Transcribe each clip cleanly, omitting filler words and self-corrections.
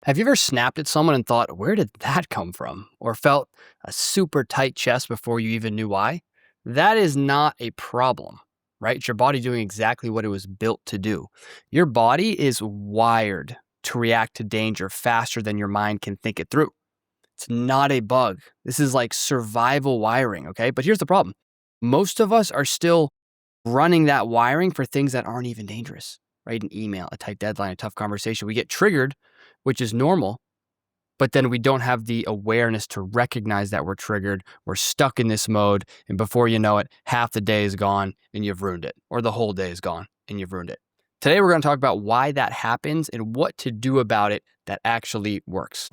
Have you ever snapped at someone and thought, where did that come from? Or felt a super tight chest before you even knew why? That is not a problem, right? It's your body doing exactly what it was built to do. Your body is wired to react to danger faster than your mind can think it through. It's not a bug. This is like survival wiring, okay? But here's the problem. Most of us are still running that wiring for things that aren't even dangerous, right? An email, a tight deadline, a tough conversation. We get triggered, which is normal, but then we don't have the awareness to recognize that we're triggered. We're stuck in this mode. And before you know it, half the day is gone and you've ruined it, or the whole day is gone and you've ruined it. Today, we're going to talk about why that happens and what to do about it that actually works.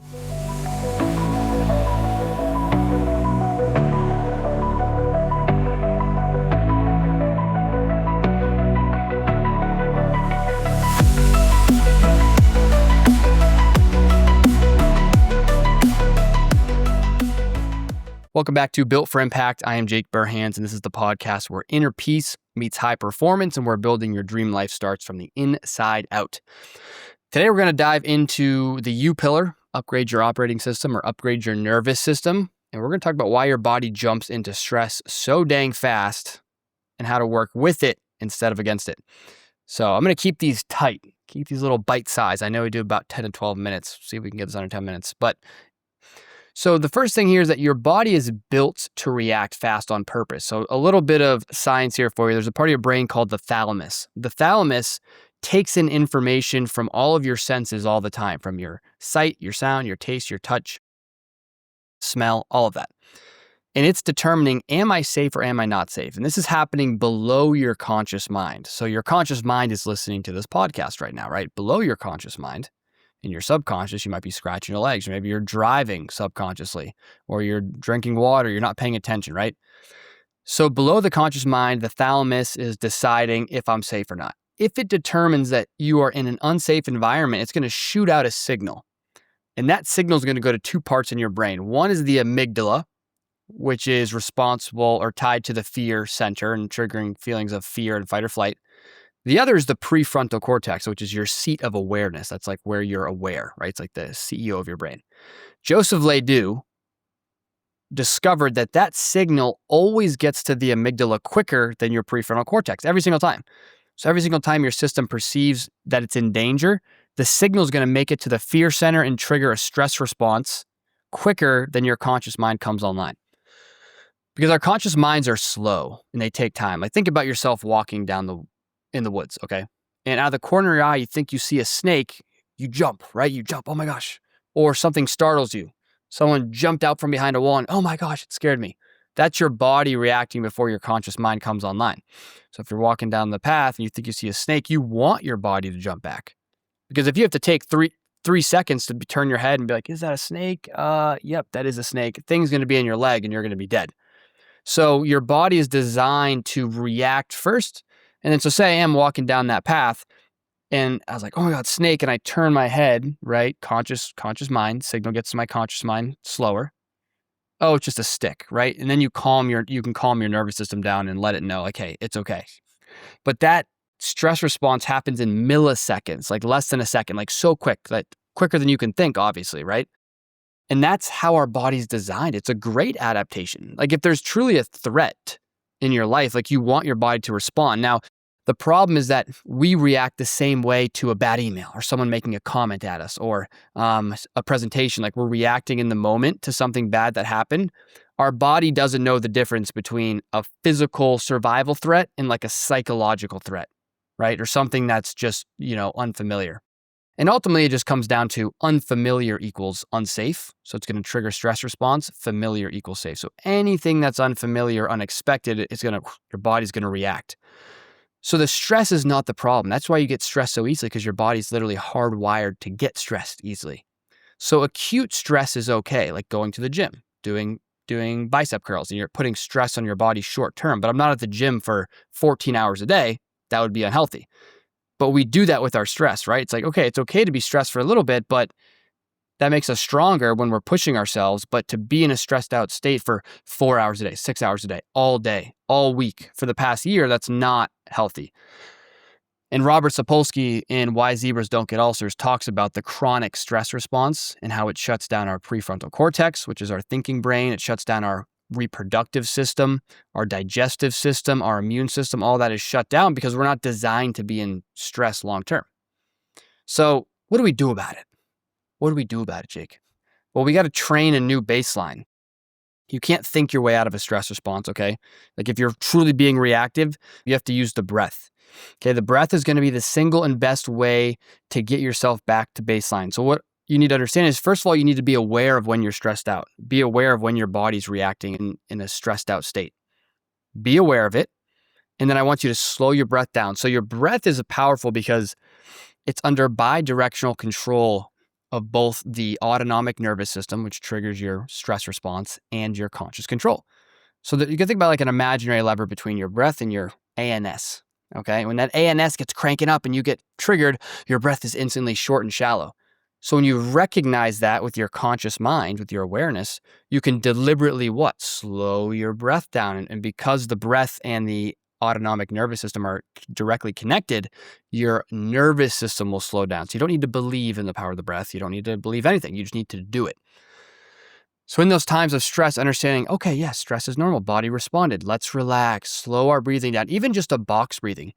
Welcome back to Built for Impact. I am Jake Burhans, and this is the podcast where inner peace meets high performance and where building your dream life starts from the inside out. Today, we're going to dive into the U pillar, upgrade your operating system or upgrade your nervous system. And we're going to talk about why your body jumps into stress so dang fast and how to work with it instead of against it. So I'm going to keep these tight, keep these little bite size. I know we do about 10 to 12 minutes. See if we can get this under 10 minutes. So the first thing here is that your body is built to react fast on purpose. So a little bit of science here for you. There's a part of your brain called the thalamus. The thalamus takes in information from all of your senses all the time, from your sight, your sound, your taste, your touch, smell, all of that. And it's determining, am I safe or am I not safe? And this is happening below your conscious mind. So your conscious mind is listening to this podcast right now, right? Below your conscious mind. In your subconscious, you might be scratching your legs, or maybe you're driving subconsciously, or you're drinking water, you're not paying attention, right? So below the conscious mind, the thalamus is deciding if I'm safe or not. If it determines that you are in an unsafe environment, it's going to shoot out a signal. And that signal is going to go to two parts in your brain. One is the amygdala, which is responsible or tied to the fear center and triggering feelings of fear and fight or flight. The other is the prefrontal cortex, which is your seat of awareness. That's like where you're aware, right? It's like the CEO of your brain. Joseph Ledoux discovered that that signal always gets to the amygdala quicker than your prefrontal cortex every single time. So every single time your system perceives that it's in danger, the signal is going to make it to the fear center and trigger a stress response quicker than your conscious mind comes online. Because our conscious minds are slow and they take time. Like think about yourself walking down in the woods, okay? And out of the corner of your eye, you think you see a snake, you jump, right? You jump, oh my gosh. Or something startles you. Someone jumped out from behind a wall and, oh my gosh, it scared me. That's your body reacting before your conscious mind comes online. So if you're walking down the path and you think you see a snake, you want your body to jump back. Because if you have to take three seconds to turn your head and be like, is that a snake? Yep, that is a snake. Thing's going to be in your leg and you're going to be dead. So your body is designed to react first. And then so say I am walking down that path and I was like, oh my God, snake. And I turn my head, right? Conscious mind, signal gets to my conscious mind slower. Oh, it's just a stick, right? And then you can calm your nervous system down and let it know, like, hey, it's okay. But that stress response happens in milliseconds, like less than a second, like so quick, like quicker than you can think, obviously, right? And that's how our body's designed. It's a great adaptation. Like if there's truly a threat in your life, like you want your body to respond. Now, the problem is that we react the same way to a bad email or someone making a comment at us or a presentation. Like we're reacting in the moment to something bad that happened. Our body doesn't know the difference between a physical survival threat and like a psychological threat, right? Or something that's just, unfamiliar. And ultimately, it just comes down to unfamiliar equals unsafe. So it's going to trigger stress response. Familiar equals safe. So anything that's unfamiliar, unexpected, your body's going to react. So the stress is not the problem. That's why you get stressed so easily, because your body's literally hardwired to get stressed easily. So acute stress is okay, like going to the gym, doing bicep curls, and you're putting stress on your body short term. But I'm not at the gym for 14 hours a day. That would be unhealthy. But we do that with our stress, right? It's like, okay, it's okay to be stressed for a little bit, but that makes us stronger when we're pushing ourselves. But to be in a stressed out state for 4 hours a day, 6 hours a day, all week for the past year, that's not healthy. And Robert Sapolsky in Why Zebras Don't Get Ulcers talks about the chronic stress response and how it shuts down our prefrontal cortex, which is our thinking brain. It shuts down our reproductive system, our digestive system, our immune system. All that is shut down because we're not designed to be in stress long term. So what do we do about it? What do we do about it, Jake? Well, we got to train a new baseline. You can't think your way out of a stress response, okay? Like if you're truly being reactive, you have to use the breath. Okay, the breath is going to be the single and best way to get yourself back to baseline. So what you need to understand is, first of all, you need to be aware of when you're stressed out. Be aware of when your body's reacting in a stressed out state. Be aware of it. And then I want you to slow your breath down. So your breath is powerful because it's under bidirectional control of both the autonomic nervous system, which triggers your stress response, and your conscious control. So that you can think about like an imaginary lever between your breath and your ANS. Okay. When that ANS gets cranking up and you get triggered, your breath is instantly short and shallow. So when you recognize that with your conscious mind, with your awareness, you can deliberately what? Slow your breath down. And because the breath and the autonomic nervous system are directly connected, your nervous system will slow down. So you don't need to believe in the power of the breath. You don't need to believe anything. You just need to do it. So in those times of stress, understanding, okay, yes, stress is normal. Body responded. Let's relax, slow our breathing down, even just a box breathing.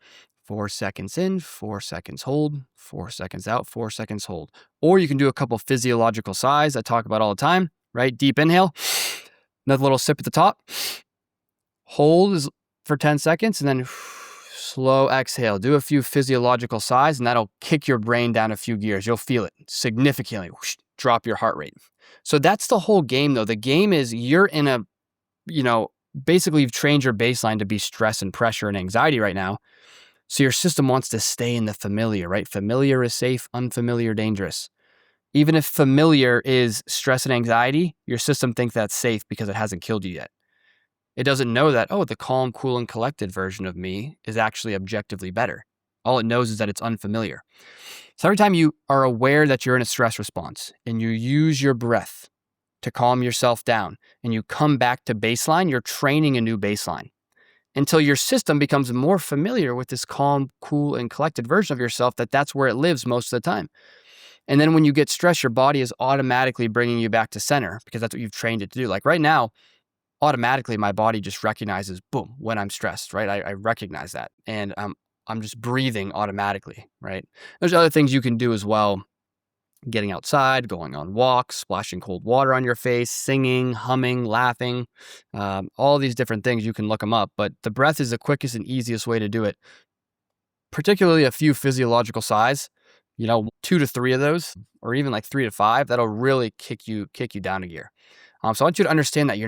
4 seconds in, 4 seconds hold, 4 seconds out, 4 seconds hold. Or you can do a couple physiological sighs I talk about all the time, right? Deep inhale, another little sip at the top. Hold is for 10 seconds and then slow exhale. Do a few physiological sighs and that'll kick your brain down a few gears. You'll feel it significantly. Drop your heart rate. So that's the whole game though. The game is you're in a, basically you've trained your baseline to be stress and pressure and anxiety right now. So your system wants to stay in the familiar, right? Familiar is safe, unfamiliar, dangerous. Even if familiar is stress and anxiety, your system thinks that's safe because it hasn't killed you yet. It doesn't know that, the calm, cool, and collected version of me is actually objectively better. All it knows is that it's unfamiliar. So every time you are aware that you're in a stress response and you use your breath to calm yourself down and you come back to baseline, you're training a new baseline until your system becomes more familiar with this calm, cool, and collected version of yourself, that's where it lives most of the time. And then when you get stressed, your body is automatically bringing you back to center because that's what you've trained it to do. Like right now, automatically my body just recognizes, boom, when I'm stressed, right? I recognize that and I'm just breathing automatically, right? There's other things you can do as well. Getting outside, going on walks, splashing cold water on your face, singing, humming, laughing, all these different things, you can look them up. But the breath is the quickest and easiest way to do it. Particularly a few physiological sighs, 2 to 3 of those, or even like 3 to 5, that'll really kick you down a gear. So I want you to understand that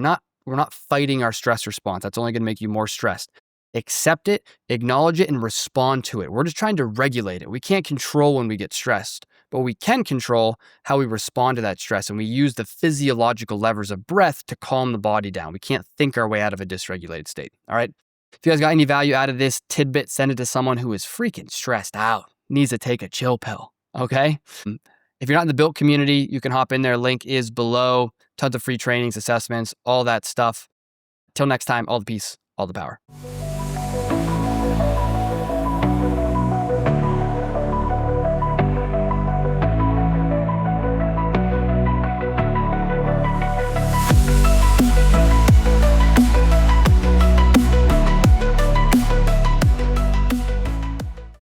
we're not fighting our stress response. That's only going to make you more stressed. Accept it, acknowledge it, and respond to it. We're just trying to regulate it. We can't control when we get stressed, but we can control how we respond to that stress. And we use the physiological levers of breath to calm the body down. We can't think our way out of a dysregulated state. All right. If you guys got any value out of this tidbit, send it to someone who is freaking stressed out, needs to take a chill pill. Okay. If you're not in the Built community, you can hop in there. Link is below. Tons of free trainings, assessments, all that stuff. Till next time, all the peace, all the power.